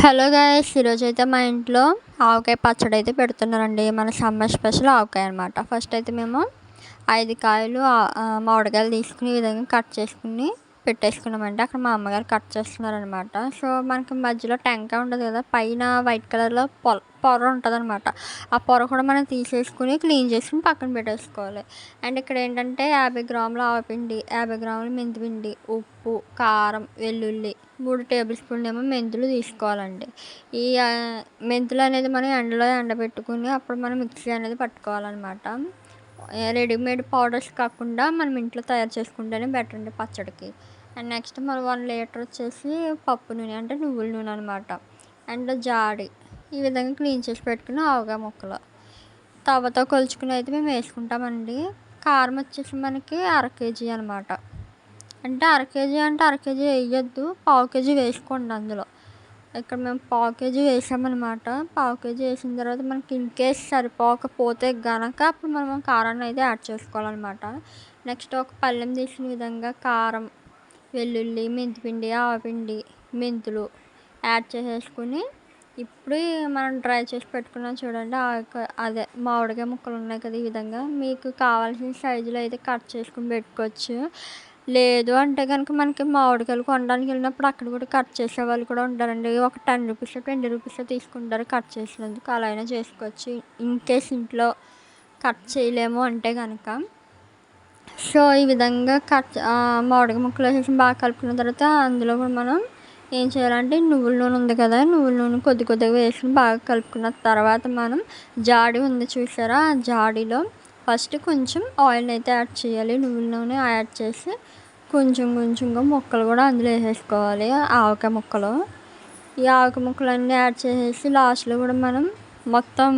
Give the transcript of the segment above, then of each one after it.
Hello guys, ఈరోజైతే మా ఇంట్లో ఆవకాయ పచ్చడి అయితే పెడుతున్నారండి. మన సమ్మర్ స్పెషల్ ఆవకాయ అనమాట. ఫస్ట్ అయితే మేము 5 కాయలు మామిడికాయలు తీసుకుని ఈ విధంగా కట్ చేసుకుని పెట్టేసుకున్నామండి. అక్కడ మా అమ్మగారు కట్ చేస్తున్నారనమాట. సో మనకి మధ్యలో టెంకాయ ఉంటుంది కదా, పైన వైట్ కలర్లో పొర ఉంటుంది అనమాట. ఆ పొర కూడా మనం తీసేసుకుని క్లీన్ చేసుకుని పక్కన పెట్టేసుకోవాలి. అండ్ ఇక్కడ ఏంటంటే 50 గ్రాముల ఆవపిండి, 50 గ్రాముల మెంతిపిండి, ఉప్పు, కారం, వెల్లుల్లి, 3 టేబుల్ స్పూన్లు ఏమో మెంతులు తీసుకోవాలండి. ఈ మెంతులు అనేది మనం ఎండలో ఎండబెట్టుకుని అప్పుడు మనం మిక్సీ అనేది పట్టుకోవాలన్నమాట. రెడీమేడ్ పౌడర్స్ కాకుండా మనం ఇంట్లో తయారు చేసుకుంటేనే బెటర్ అండి పచ్చడికి. అండ్ నెక్స్ట్ మనం 1 లీటర్ వచ్చేసి పప్పు నూనె, అంటే నువ్వుల నూనె అనమాట. అండ్ జాడి ఈ విధంగా క్లీన్ చేసి పెట్టుకుని ఆవకాయ ముక్కలు తవ్వతో కొలుచుకుని అయితే మేము వేసుకుంటామండి. కారం వచ్చేసి మనకి 1/2 కేజీ అనమాట. అంటే 1/2 కేజీ అంటే 1/2 కేజీ వేయొద్దు, 1/2 కేజీ వేసుకోండి అందులో. ఇక్కడ మేము 1/2 కేజీ వేసామన్నమాట. 1/2 కేజీ వేసిన తర్వాత మనకి ఇన్కేస్ సరిపోకపోతే గనక అప్పుడు మనం కారాన్ని అయితే యాడ్ చేసుకోవాలన్నమాట. నెక్స్ట్ ఒక పళ్ళెం తీసిన విధంగా కారం, వెల్లుల్లి, మెంతిపిండి, ఆవపిండి, మెంతులు యాడ్ చేసేసుకుని ఇప్పుడు మనం డ్రై చేసి పెట్టుకున్నాం చూడండి, అదే మామిడికాయ ముక్కలు ఉన్నాయి కదా, ఈ విధంగా మీకు కావాల్సిన సైజులో అయితే కట్ చేసుకుని పెట్టుకోవచ్చు. లేదు అంటే కనుక మనకి మామిడికాయలు కొనడానికి వెళ్ళినప్పుడు అక్కడ కూడా కట్ చేసే వాళ్ళు కూడా ఉంటారండి. ఒక 10 రూపీస్ 20 రూపీస్ తీసుకుంటారు కట్ చేసినందుకు. అలా అయినా చేసుకోవచ్చు ఇన్కేస్ ఇంట్లో కట్ చేయలేము అంటే కనుక. సో ఈ విధంగా మామిడికాయ ముక్కలు వేసేసి బాగా కలుపుకున్న తర్వాత అందులో కూడా మనం ఏం చేయాలంటే నువ్వుల నూనె ఉంది కదా, నువ్వుల నూనె కొద్ది కొద్దిగా వేసుకుని బాగా కలుపుకున్న తర్వాత మనం జాడి ఉంది చూసారా, ఆ జాడీలో ఫస్ట్ కొంచెం ఆయిల్ అయితే యాడ్ చేయాలి. నువ్వుల నూనె యాడ్ చేసి కొంచెంగా ముక్కలు కూడా అందులో వేసేసుకోవాలి. ఆవకాయ ముక్కలు, ఈ ఆవకాయ ముక్కలన్నీ యాడ్ చేసేసి లాస్ట్లో కూడా మనం మొత్తం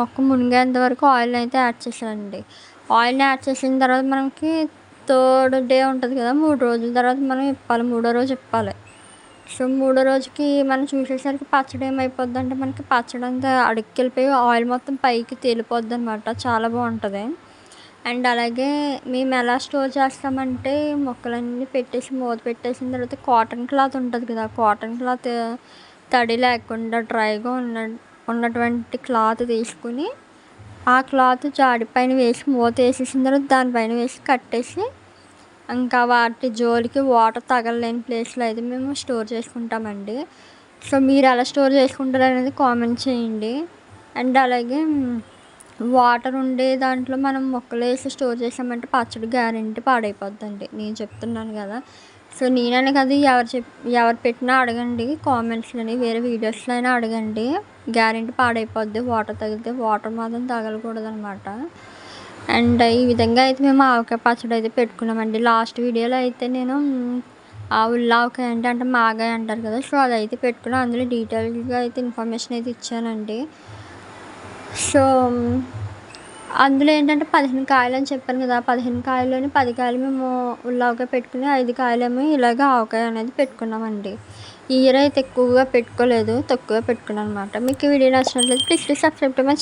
మొక్క మునిగేంత వరకు ఆయిల్ అయితే యాడ్ చేసామండి. ఆయిల్ని యాడ్ చేసిన తర్వాత మనకి 3rd డే ఉంటుంది కదా, 3 రోజుల తర్వాత మనం ఇప్పాలి, 3వ రోజు ఇప్పాలి. సో 3వ రోజుకి మనం చూసేసరికి పచ్చడి ఏమైపోద్ది అంటే మనకి పచ్చడి అంతా అడుక్కెళ్ళిపోయి ఆయిల్ మొత్తం పైకి తేలిపోద్ది అనమాట. చాలా బాగుంటుంది. అండ్ అలాగే మేము ఎలా స్టోర్ చేస్తామంటే మొక్కలన్నీ పెట్టేసి మూత పెట్టేసిన తర్వాత కాటన్ క్లాత్ ఉంటుంది కదా, కాటన్ క్లాత్ తడి లేకుండా డ్రైగా ఉన్నటువంటి క్లాత్ తీసుకుని ఆ క్లాత్ జాడి పైన వేసి మూత వేసేసిన తర్వాత దానిపైన వేసి కట్టేసి ఇంకా వాటి జోలికి వాటర్ తగలలేని ప్లేస్లో అయితే మేము స్టోర్ చేసుకుంటామండి. సో మీరు ఎలా స్టోర్ చేసుకుంటారు అనేది కామెంట్ చేయండి. అండ్ అలాగే వాటర్ ఉండే దాంట్లో మనం మొక్కలు వేసి స్టోర్ చేసామంటే పచ్చడి గ్యారెంటీ పాడైపోద్దండి, నేను చెప్తున్నాను కదా. సో నేననే కదా, ఎవరు పెట్టినా అడగండి కామెంట్స్లోని, వేరే వీడియోస్లో అయినా అడగండి, గ్యారెంటీ పాడైపోద్ది వాటర్ తగిలితే. వాటర్ మాత్రం తగలకూడదు అనమాట. అండ్ ఈ విధంగా అయితే మేము ఆవకాయ పచ్చడి అయితే పెట్టుకున్నామండి. లాస్ట్ వీడియోలో అయితే నేను ఆ ఉల్లావకాయ అంటే మాగాయ అంటారు కదా, సో అదైతే పెట్టుకున్నాం. అందులో డీటెయిల్గా అయితే ఇన్ఫర్మేషన్ అయితే ఇచ్చానండి. సో అందులో ఏంటంటే 15 కాయలు అని చెప్పాను కదా, 15 కాయల్లోని 10 కాయలు మేము ఉల్లావకాయ పెట్టుకుని 5 కాయలేమో ఇలాగ ఆవకాయ అనేది పెట్టుకున్నామండి. ఈ ఇయర్ అయితే ఎక్కువగా పెట్టుకోలేదు, తక్కువగా పెట్టుకున్నాను అనమాట. మీకు ఈ వీడియో నచ్చినట్లయితే please subscribe to my channel.